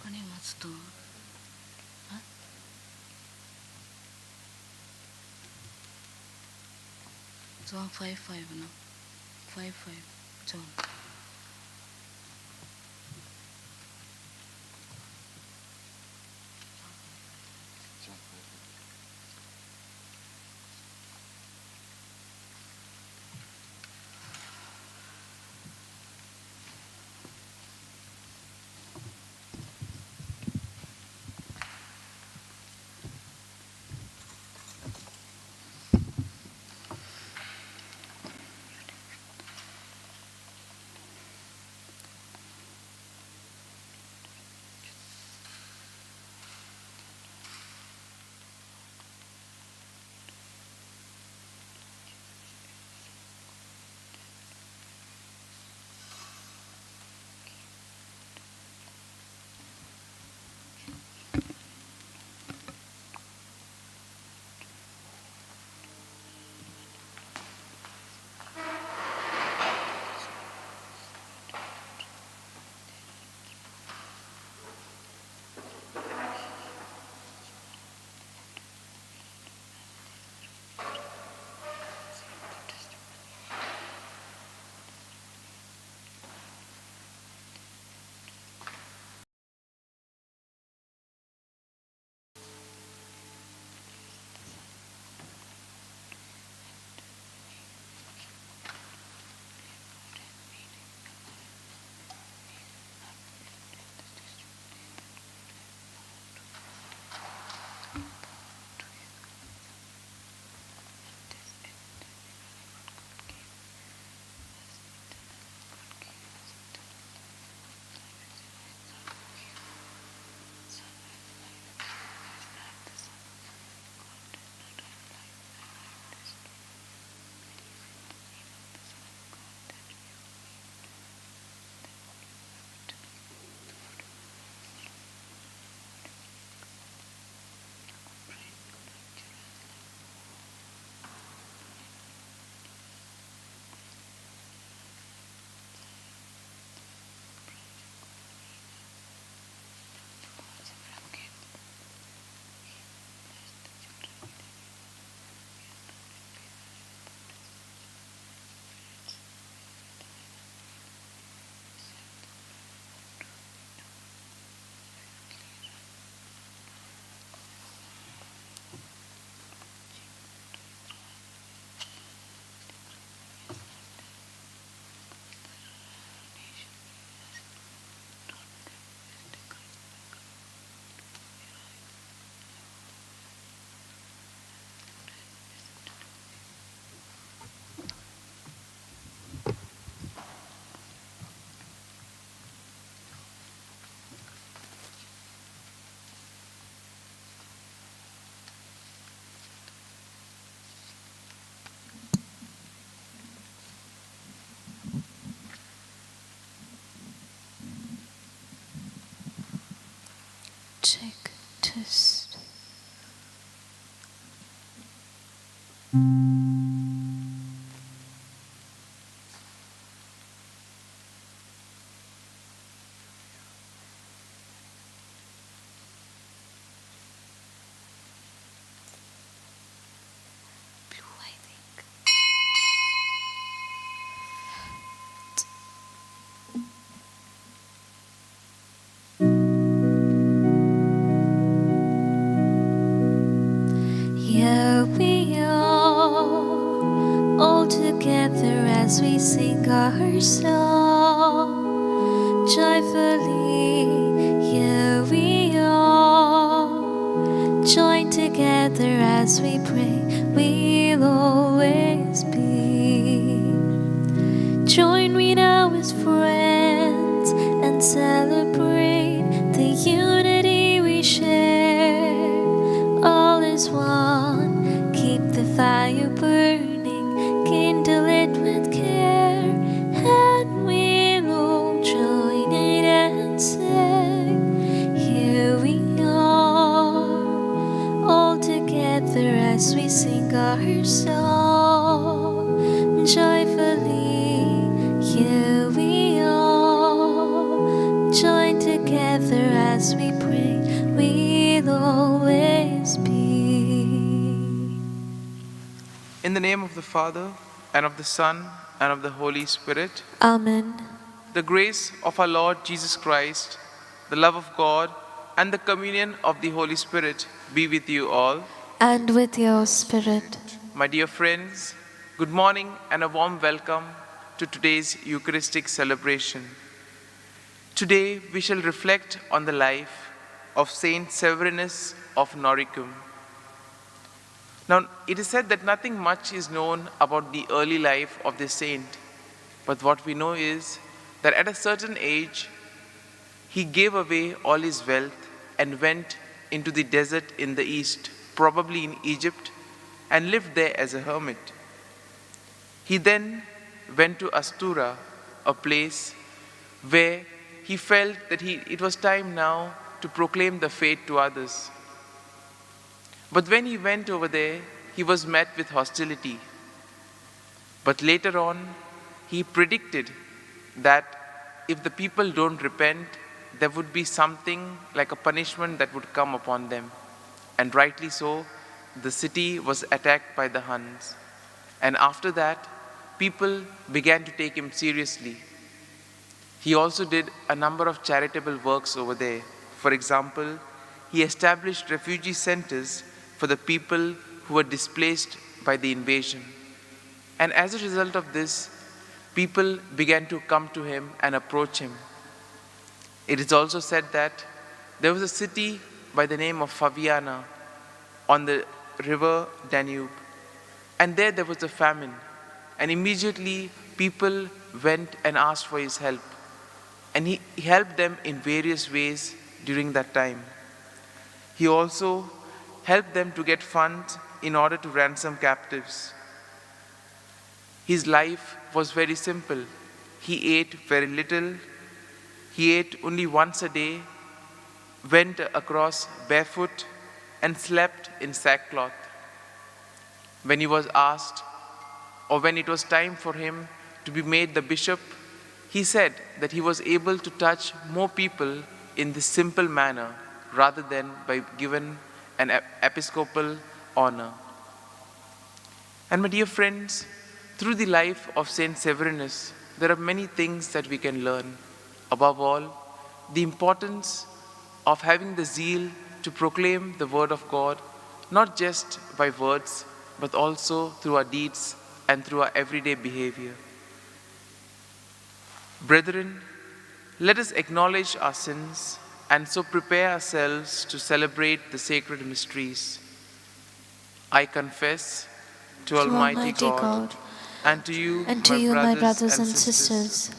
Funny what's to? Huh? It's 155 now. 55. John. Check, test. Blue, I think. Here we are, all together as we sing our song. Joyfully, here we are, join together as we pray, we'll always be. Join me now as friends and celebrate the unity we share. All is one, keep the fire burning, kindle it with care, and we'll all join it and sing. Here we are, all together as we sing our song. Joyfully, here we are, join as we pray, we'll always be. In the name of the Father, and of the Son, and of the Holy Spirit, Amen. the grace of our Lord Jesus Christ, the love of God, and the communion of the Holy Spirit be with you all. And with your spirit. My dear friends, good morning and a warm welcome to today's Eucharistic celebration. Today we shall reflect on the life of Saint Severinus of Noricum. Now, it is said that nothing much is known about the early life of this saint, but what we know is that at a certain age, he gave away all his wealth and went into the desert in the east, probably in Egypt, and lived there as a hermit. He then went to Astura, a place where he felt that it was time now to proclaim the faith to others. But when he went over there, he was met with hostility. But later on, he predicted that if the people don't repent, there would be something like a punishment that would come upon them. And rightly so, the city was attacked by the Huns. And after that, people began to take him seriously. He also did a number of charitable works over there. For example, he established refugee centers for the people who were displaced by the invasion. And as a result of this, people began to come to him and approach him. It is also said that there was a city by the name of Faviana on the river Danube. And there was a famine. And immediately people went and asked for his help. And he helped them in various ways during that time. He also helped them to get funds in order to ransom captives. His life was very simple. He ate very little. He ate only once a day, went across barefoot, and slept in sackcloth. When he was asked, or when it was time for him to be made the bishop, he said that he was able to touch more people in this simple manner rather than by given an episcopal honor. And my dear friends, through the life of Saint Severinus, there are many things that we can learn. Above all, the importance of having the zeal to proclaim the word of God, not just by words, but also through our deeds and through our everyday behavior. Brethren, let us acknowledge our sins and so prepare ourselves to celebrate the sacred mysteries. I confess to Almighty God and to you, my brothers and sisters,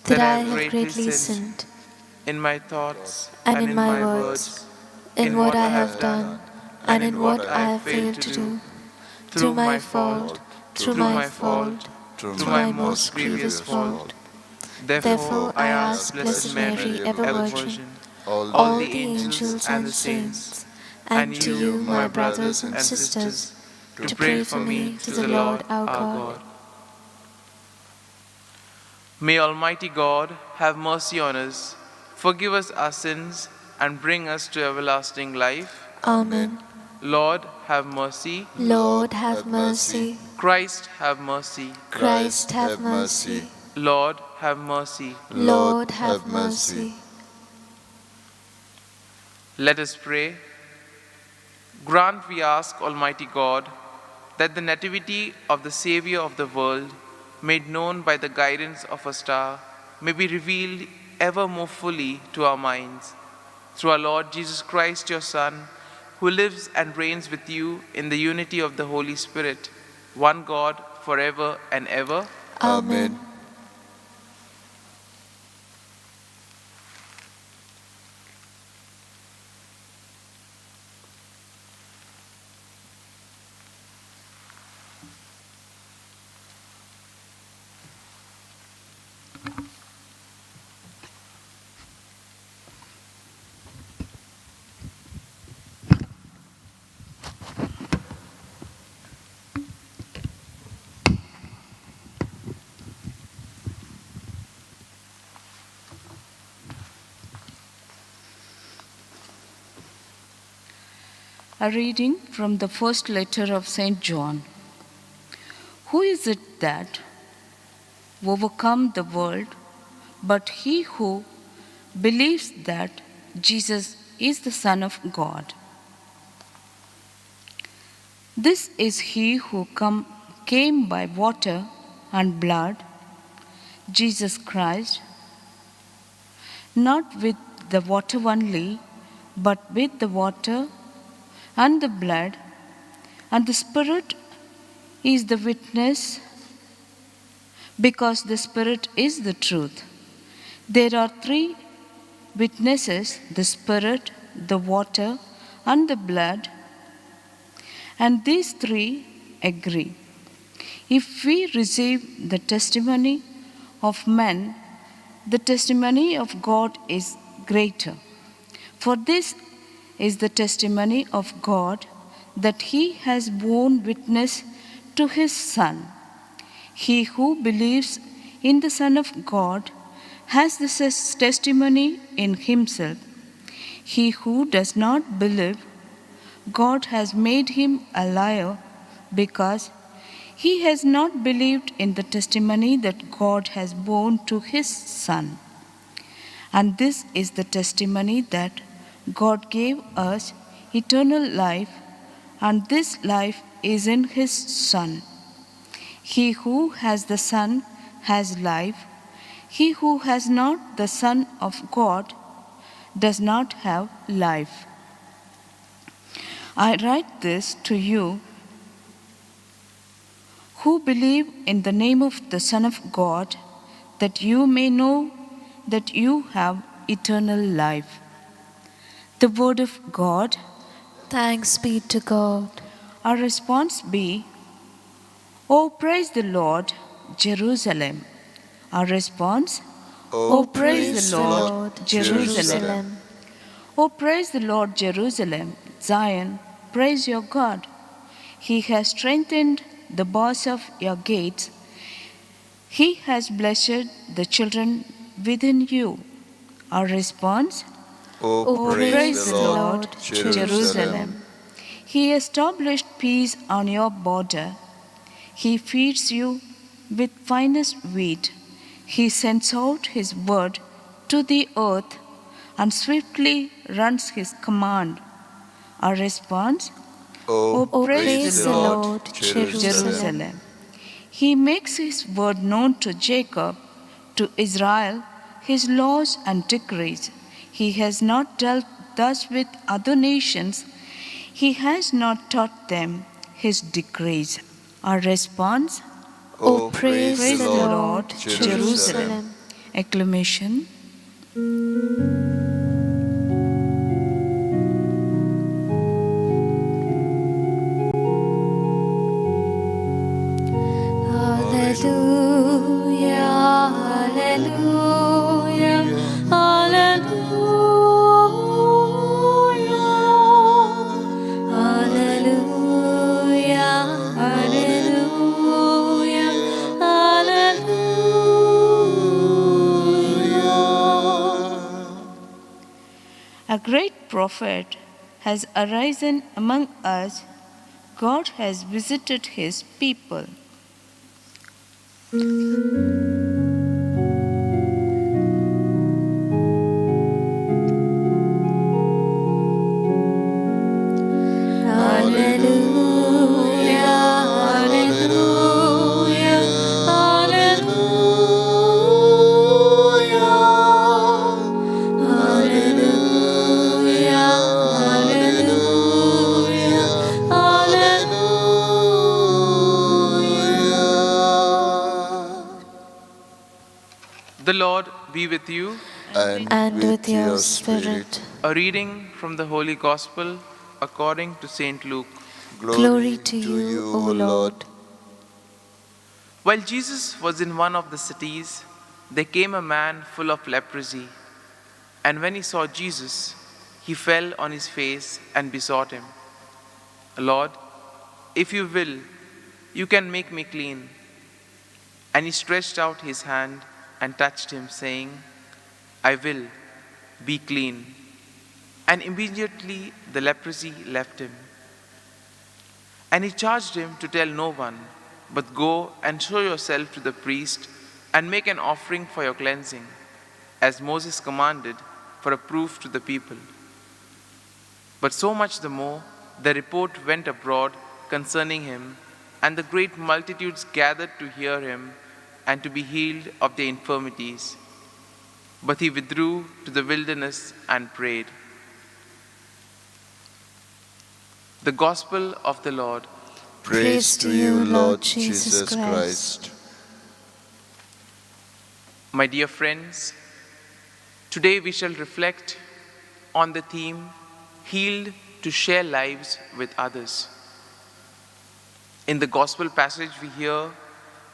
that I have greatly sinned in my thoughts and in my words, in what I have done and in what I have failed to do, through my fault, through my most grievous fault. Therefore I ask Blessed Mary, ever Virgin, all the angels and the saints, and to you, my brothers and sisters, to pray for me to the Lord our God. May Almighty God have mercy on us, forgive us our sins, and bring us to everlasting life. Amen. Lord, have mercy. Lord, have mercy. Christ, have mercy. Christ, have mercy. Lord, have mercy. Lord, have mercy. Let us pray. Grant, we ask, Almighty God, that the nativity of the Savior of the world, made known by the guidance of a star, may be revealed ever more fully to our minds. Through our Lord Jesus Christ, your Son, who lives and reigns with you in the unity of the Holy Spirit, one God, forever and ever. Amen. A reading from the first letter of St. John. Who is it that overcome the world but he who believes that Jesus is the Son of God? This is he who came by water and blood, Jesus Christ, not with the water only, but with the water and the blood, and the Spirit is the witness, because the Spirit is the truth. There are three witnesses: the Spirit, the water, and the blood, and these three agree. If we receive the testimony of men, the testimony of God is greater. For this is the testimony of God, that he has borne witness to his Son. He who believes in the Son of God has this testimony in himself. He who does not believe, God has made him a liar, because he has not believed in the testimony that God has borne to his Son. And this is the testimony that God gave us eternal life, and this life is in his Son. He who has the Son has life. He who has not the Son of God does not have life. I write this to you who believe in the name of the Son of God, that you may know that you have eternal life. The word of God. Thanks be to God. Our response be, Oh, praise the Lord, Jerusalem. Our response, Oh, praise the Lord, Jerusalem. Oh, praise the Lord, Jerusalem. Zion, praise your God. He has strengthened the bars of your gates. He has blessed the children within you. Our response, Oh, praise the Lord, Jerusalem. He established peace on your border. He feeds you with finest wheat. He sends out his word to the earth and swiftly runs his command. Our response, Oh, praise the Lord, Jerusalem. He makes his word known to Jacob, to Israel, his laws and decrees. He has not dealt thus with other nations. He has not taught them his decrees. Our response, Oh, praise the Lord, Jerusalem. Jerusalem. Acclamation. Hallelujah, hallelujah, hallelujah, hallelujah, hallelujah, hallelujah. A great prophet has arisen among us. God has visited his people. Hallelujah, hallelujah, hallelujah, hallelujah, hallelujah, hallelujah. The Lord be with you. And with your spirit. A reading from the Holy Gospel according to St. Luke. Glory to you, O Lord. While Jesus was in one of the cities, there came a man full of leprosy. And when he saw Jesus, he fell on his face and besought him, Lord, if you will, you can make me clean. And he stretched out his hand and touched him, saying, I will, be clean. And immediately the leprosy left him. And he charged him to tell no one, but go and show yourself to the priest and make an offering for your cleansing, as Moses commanded, for a proof to the people. But so much the more, the report went abroad concerning him, and the great multitudes gathered to hear him and to be healed of their infirmities. But he withdrew to the wilderness and prayed. The Gospel of the Lord. Praise to you, Lord Jesus Christ. My dear friends, today we shall reflect on the theme, healed to share lives with others. In the Gospel passage we hear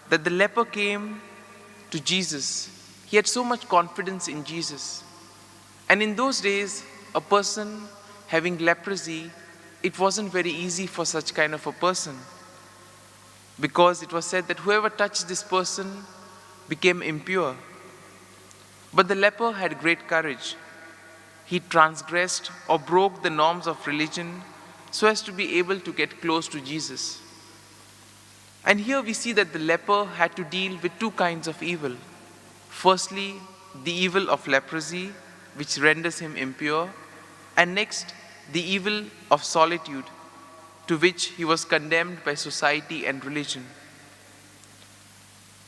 that the leper came to Jesus. He had so much confidence in Jesus. And in those days, a person having leprosy, it wasn't very easy for such kind of a person, because it was said that whoever touched this person became impure. But the leper had great courage. He transgressed or broke the norms of religion so as to be able to get close to Jesus. And here we see that the leper had to deal with two kinds of evil. Firstly, the evil of leprosy, which renders him impure, and next, the evil of solitude, to which he was condemned by society and religion.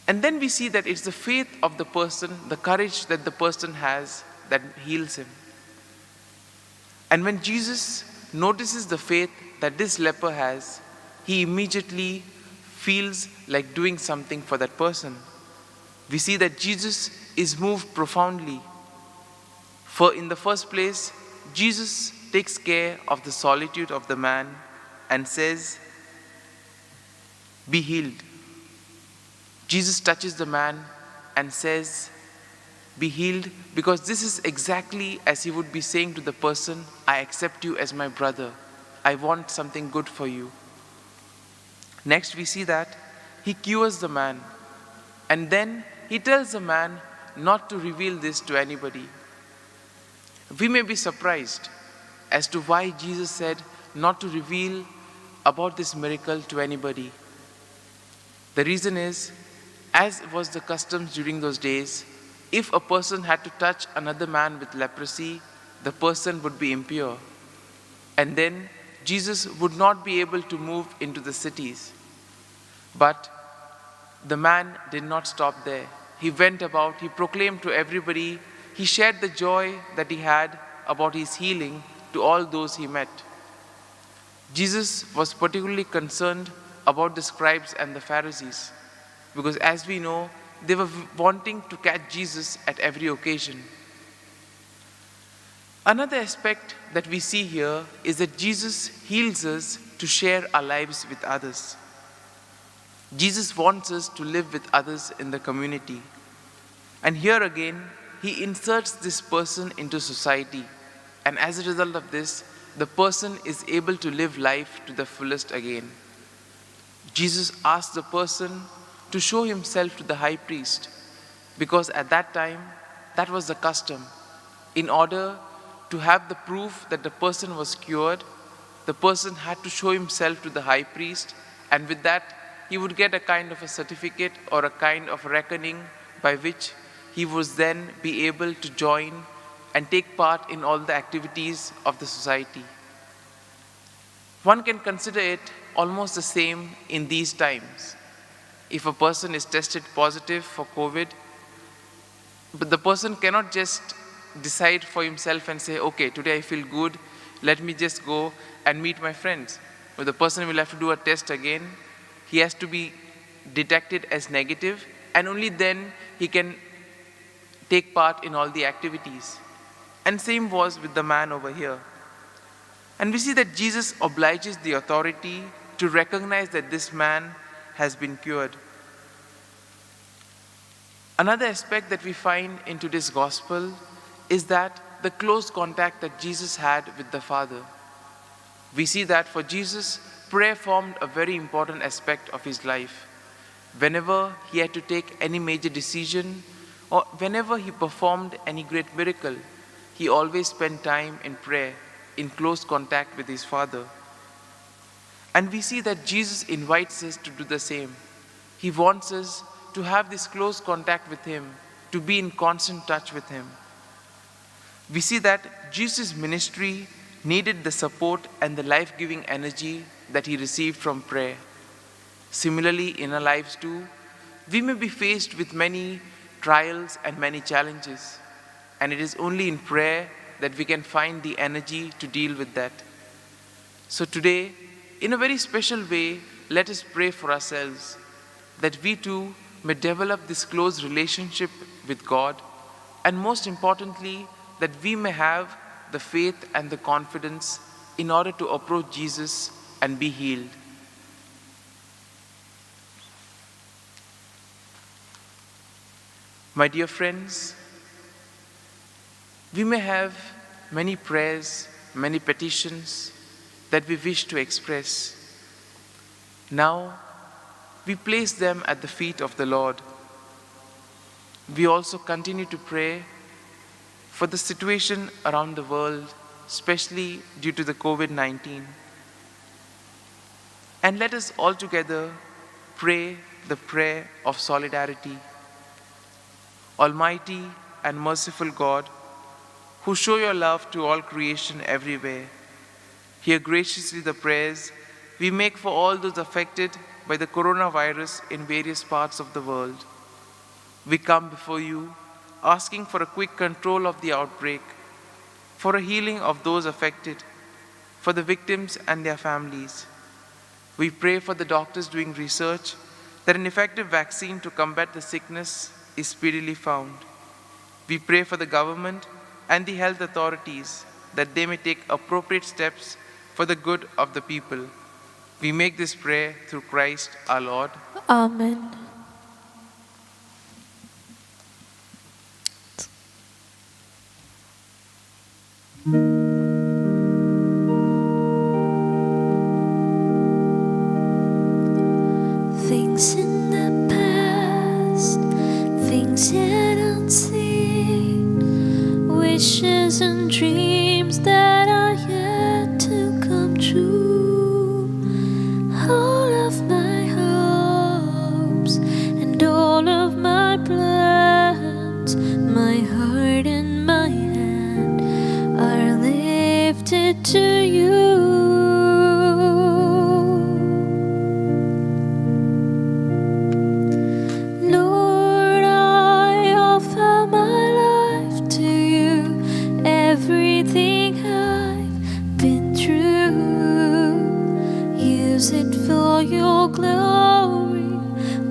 And then we see that it's the faith of the person, the courage that the person has, that heals him. And when Jesus notices the faith that this leper has, he immediately feels like doing something for that person. We see that Jesus is moved profoundly. For in the first place, Jesus takes care of the solitude of the man and says, "Be healed." Jesus touches the man and says, "Be healed," because this is exactly as he would be saying to the person, "I accept you as my brother. I want something good for you." Next we see that he cures the man, and then he tells the man not to reveal this to anybody. We may be surprised as to why Jesus said not to reveal about this miracle to anybody. The reason is, as was the custom during those days, if a person had to touch another man with leprosy, the person would be impure. And then Jesus would not be able to move into the cities. But the man did not stop there. He went about, he proclaimed to everybody, he shared the joy that he had about his healing to all those he met. Jesus was particularly concerned about the scribes and the Pharisees, because as we know, they were wanting to catch Jesus at every occasion. Another aspect that we see here is that Jesus heals us to share our lives with others. Jesus wants us to live with others in the community. And here again, he inserts this person into society. And as a result of this, the person is able to live life to the fullest again. Jesus asked the person to show himself to the high priest, because at that time, that was the custom. In order to have the proof that the person was cured, the person had to show himself to the high priest, and with that, he would get a kind of a certificate or a kind of reckoning by which he was then be able to join and take part in all the activities of the society. One can consider it almost the same in these times. If a person is tested positive for COVID, but the person cannot just decide for himself and say, okay, today I feel good, let me just go and meet my friends. But the person will have to do a test again. He has to be detected as negative, and only then he can take part in all the activities. And same was with the man over here. And we see that Jesus obliges the authority to recognize that this man has been cured. Another aspect that we find in today's gospel is that the close contact that Jesus had with the Father. We see that for Jesus, prayer formed a very important aspect of his life. Whenever he had to take any major decision, or whenever he performed any great miracle, he always spent time in prayer, in close contact with his Father. And we see that Jesus invites us to do the same. He wants us to have this close contact with him, to be in constant touch with him. We see that Jesus' ministry needed the support and the life-giving energy that he received from prayer. Similarly, in our lives too, we may be faced with many trials and many challenges, and it is only in prayer that we can find the energy to deal with that. So today, in a very special way, let us pray for ourselves, that we too may develop this close relationship with God, and most importantly, that we may have the faith and the confidence in order to approach Jesus and be healed. My dear friends, we may have many prayers, many petitions that we wish to express. Now, we place them at the feet of the Lord. We also continue to pray for the situation around the world, especially due to the COVID-19. And let us all together pray the prayer of solidarity. Almighty and merciful God, who show your love to all creation everywhere, hear graciously the prayers we make for all those affected by the coronavirus in various parts of the world. We come before you asking for a quick control of the outbreak, for a healing of those affected, for the victims and their families. We pray for the doctors doing research that an effective vaccine to combat the sickness is speedily found. We pray for the government and the health authorities that they may take appropriate steps for the good of the people. We make this prayer through Christ our Lord. Amen. Things in the past, things yet unseen, wishes and dreams that are yet to come true. All of my hopes and all of my plans, my heart and my hand are lifted to you. Lord, I offer my life to you, everything I've been through. Use it for your glory.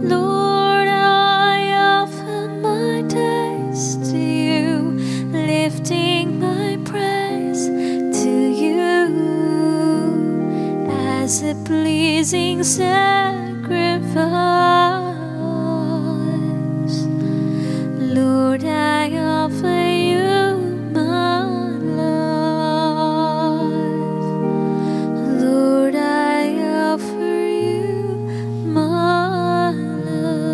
Lord, I offer my days to you, lifting my praise to you as a pleasing sacrifice. Lord, I offer you my life. Lord, I offer you my life.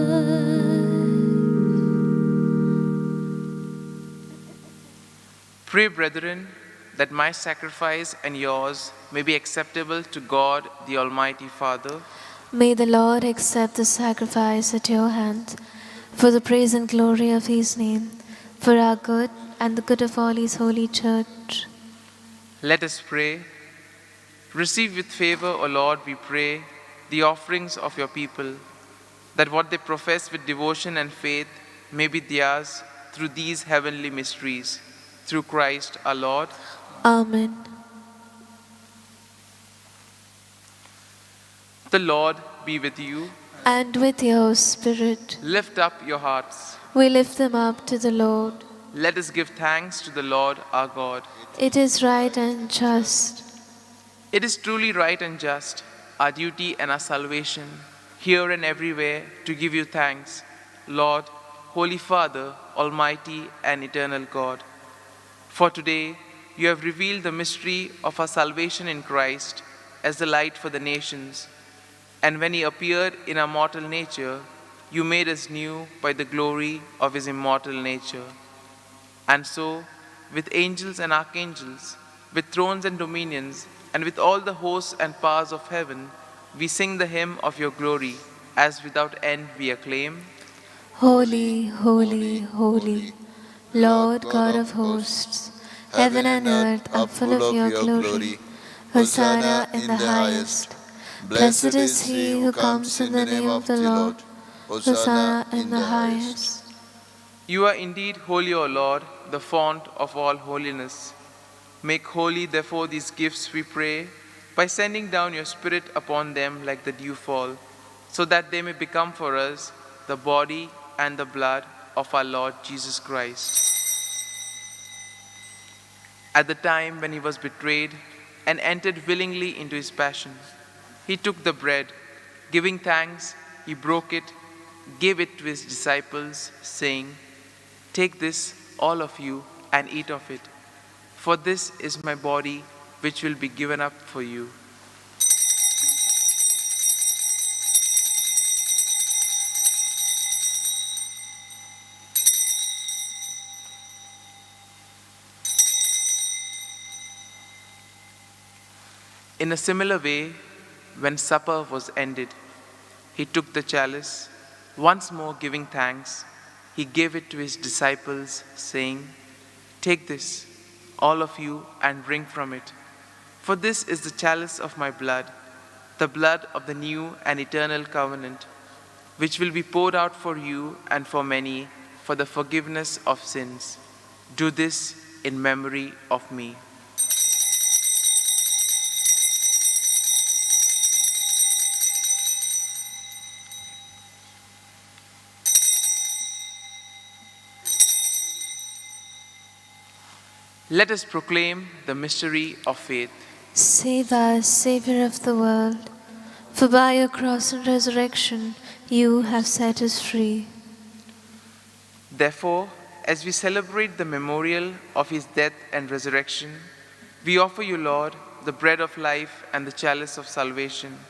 Pray, brethren, that my sacrifice and yours may be acceptable to God, the Almighty Father. May the Lord accept the sacrifice at your hands for the praise and glory of his name, for our good and the good of all his holy church. Let us pray. Receive with favor, O Lord, we pray, the offerings of your people, that what they profess with devotion and faith may be theirs through these heavenly mysteries. Through Christ our Lord. Amen. The Lord be with you. And with your spirit, Lift up your hearts. we lift them up to the Lord. Let us give thanks to the Lord our God. It is right and just. It is truly right and just, our duty and our salvation, here and everywhere, to give you thanks, Lord, Holy Father, Almighty and eternal God. For today, you have revealed the mystery of our salvation in Christ as the light for the nations. And when he appeared in our mortal nature, you made us new by the glory of his immortal nature. And so, with angels and archangels, with thrones and dominions, and with all the hosts and powers of heaven, we sing the hymn of your glory, as without end we acclaim. Holy, holy, holy, Lord God of hosts, heaven and earth are full of your glory. Hosanna in the highest. Blessed is he who comes in the name of the Lord. Hosanna in the highest. You are indeed holy, O Lord, the fount of all holiness. Make holy, therefore, these gifts, we pray, by sending down your Spirit upon them like the dewfall, so that they may become for us the body and the blood of our Lord Jesus Christ. At the time when he was betrayed and entered willingly into his passion, he took the bread, giving thanks, he broke it, gave it to his disciples, saying, "Take this, all of you, and eat of it, for this is my body, which will be given up for you." In a similar way, when supper was ended, he took the chalice, once more giving thanks, he gave it to his disciples, saying, "Take this, all of you, and drink from it, for this is the chalice of my blood, the blood of the new and eternal covenant, which will be poured out for you and for many for the forgiveness of sins. Do this in memory of me." Let us proclaim the mystery of faith. Save us, Savior of the world, for by your cross and resurrection you have set us free. Therefore, as we celebrate the memorial of his death and resurrection, we offer you, Lord, the bread of life and the chalice of salvation,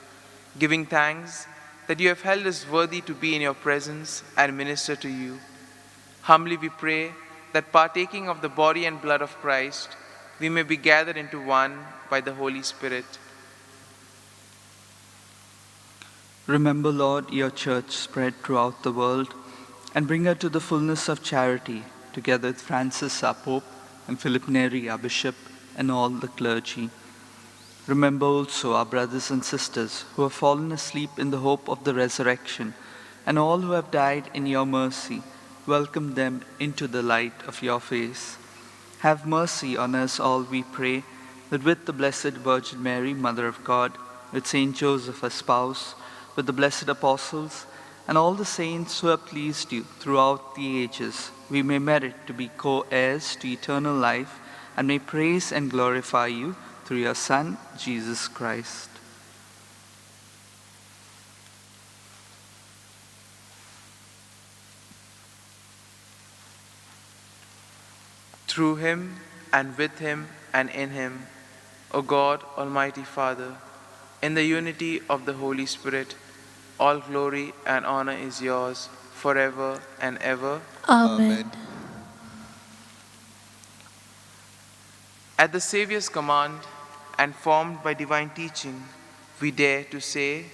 giving thanks that you have held us worthy to be in your presence and minister to you. Humbly we pray that partaking of the body and blood of Christ, we may be gathered into one by the Holy Spirit. Remember, Lord, your church spread throughout the world, and bring her to the fullness of charity, together with Francis, our Pope, and Philip Neri, our Bishop, and all the clergy. Remember also our brothers and sisters who have fallen asleep in the hope of the resurrection, and all who have died in your mercy. Welcome them into the light of your face. Have mercy on us all, we pray, that with the Blessed Virgin Mary, Mother of God, with Saint Joseph, her spouse, with the blessed apostles, and all the saints who have pleased you throughout the ages, we may merit to be co-heirs to eternal life, and may praise and glorify you through your Son, Jesus Christ. Through him, and with him, and in him, O God, Almighty Father, in the unity of the Holy Spirit, all glory and honor is yours forever and ever. Amen. At the Saviour's command, and formed by divine teaching, we dare to say,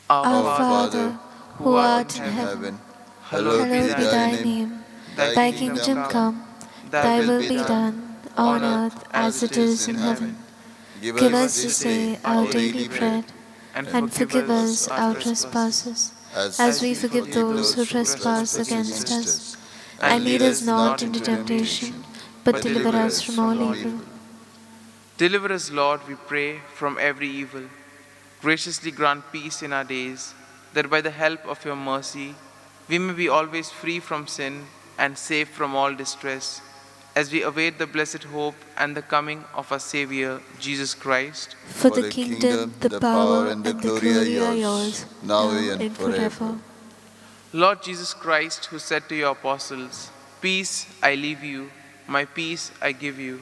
Our Father, who art in heaven, hallowed be thy name. Thy kingdom come, thy will be done, on earth as it is in heaven. Give us this day our daily bread, and forgive us our trespasses, as we forgive those who trespass against us. And lead us not into temptation, but deliver us from all evil. Deliver us, Lord, we pray, from every evil. Graciously grant peace in our days, that by the help of your mercy, we may be always free from sin and safe from all distress, as we await the blessed hope and the coming of our Savior, Jesus Christ. For the kingdom, the power, and the glory are yours, now and forever. Lord Jesus Christ, who said to your apostles, "Peace I leave you, my peace I give you,"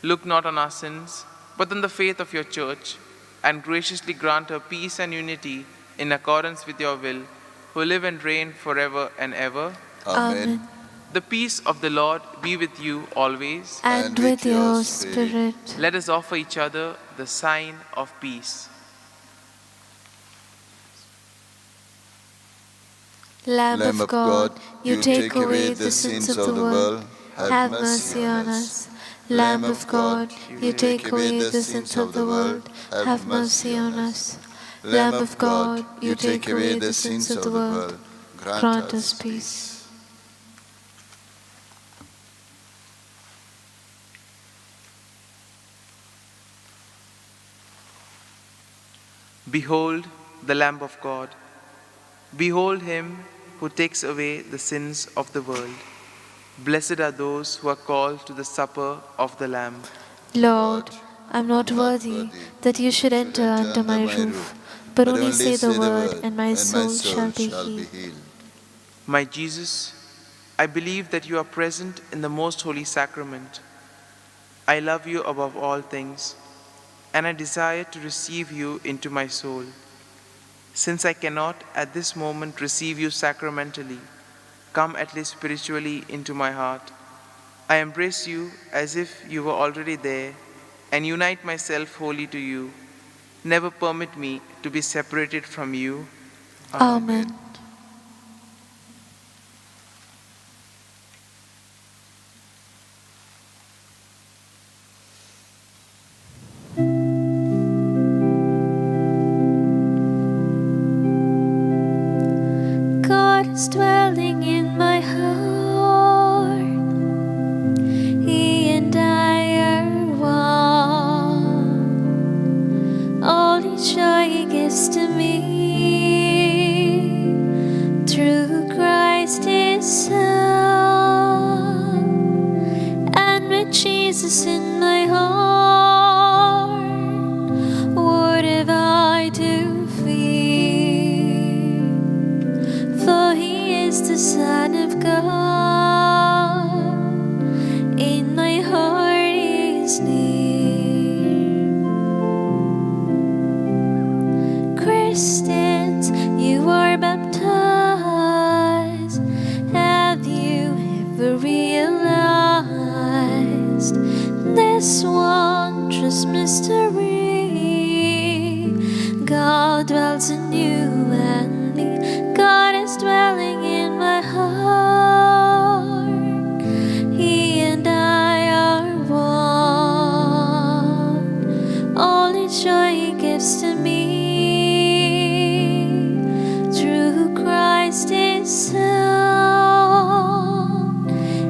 look not on our sins, but on the faith of your church, and graciously grant her peace and unity in accordance with your will, who live and reign forever and ever. Amen. The peace of the Lord be with you always. and with your spirit. Let us offer each other the sign of peace. Lamb of God, you take away the sins of the world. Have mercy on us. Lamb of God, you take away the sins of the world. Have mercy on us. Lamb of God, you take away the sins of the world. Grant us peace. Behold the Lamb of God. Behold him who takes away the sins of the world. Blessed are those who are called to the supper of the Lamb. Lord, I am not worthy that you should enter under my roof, but only say the word, and my soul shall be healed. My Jesus, I believe that you are present in the most holy sacrament. I love you above all things, and I desire to receive you into my soul. Since I cannot at this moment receive you sacramentally, come at least spiritually into my heart. I embrace you as if you were already there and unite myself wholly to you. Never permit me to be separated from you. Amen. God is dwelling in my heart. He and I are one. All His joy He gives to me through Christ His Son. And with Jesus in my heart, what have I to fear? For He is the Son of God. In my heart He is near. Christians, you are baptized. Have you ever realized this wondrous mystery? God dwells in you and me. God is dwelling in my heart. He and I are one. All His joy He gives to me through Christ His Son.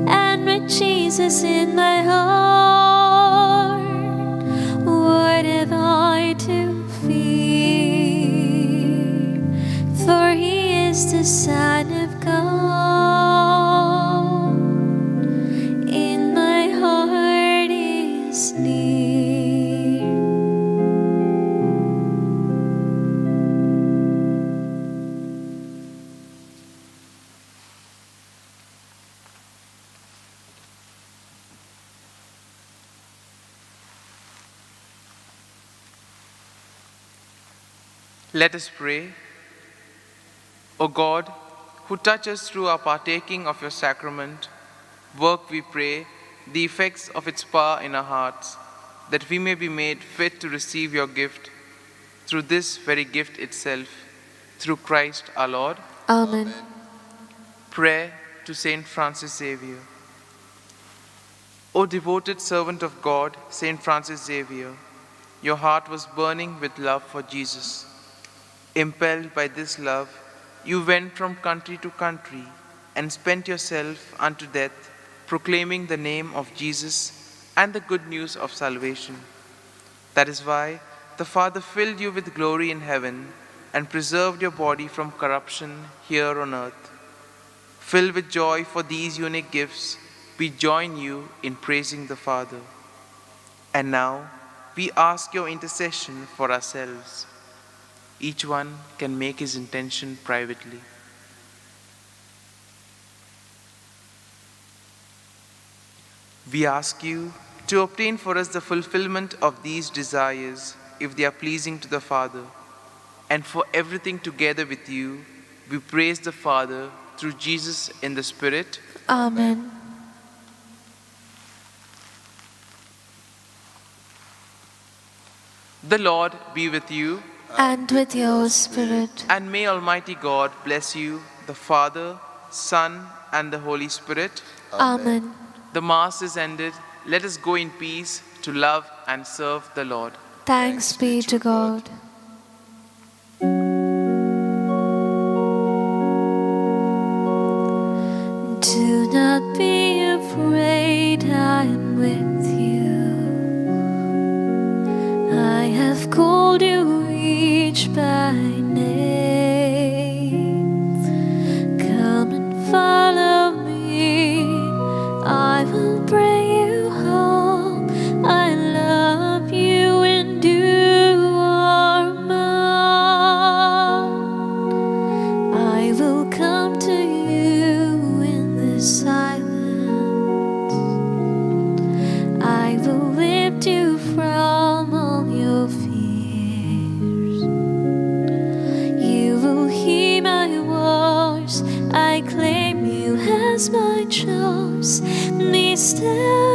And with Jesus in my heart, what have I to fear? For He is the Son of God. In my heart He is near. Let us pray. O God, who touch us through our partaking of your sacrament, work, we pray, the effects of its power in our hearts, that we may be made fit to receive your gift through this very gift itself, through Christ our Lord. Amen. Prayer to Saint Francis Xavier. O devoted servant of God, Saint Francis Xavier, your heart was burning with love for Jesus. Impelled by this love, you went from country to country and spent yourself unto death, proclaiming the name of Jesus and the good news of salvation. That is why the Father filled you with glory in heaven and preserved your body from corruption here on earth. Filled with joy for these unique gifts, we join you in praising the Father. And now, we ask your intercession for ourselves. Each one can make his intention privately. We ask you to obtain for us the fulfillment of these desires, if they are pleasing to the Father. And for everything together with you, we praise the Father, through Jesus in the Spirit. Amen. The Lord be with you, And with your spirit. and may Almighty God bless you, the Father, Son, and the Holy Spirit. Amen. The Mass is ended. Let us go in peace to love and serve the Lord. Thanks be to God. Do not be afraid, I am with you. I have called you each by name. Come and follow me, I will bring you home. I love you and you are mine. I will come to you in the silence. I will lift you from all your fears. You will hear my voice. I claim you as my choice. Be still.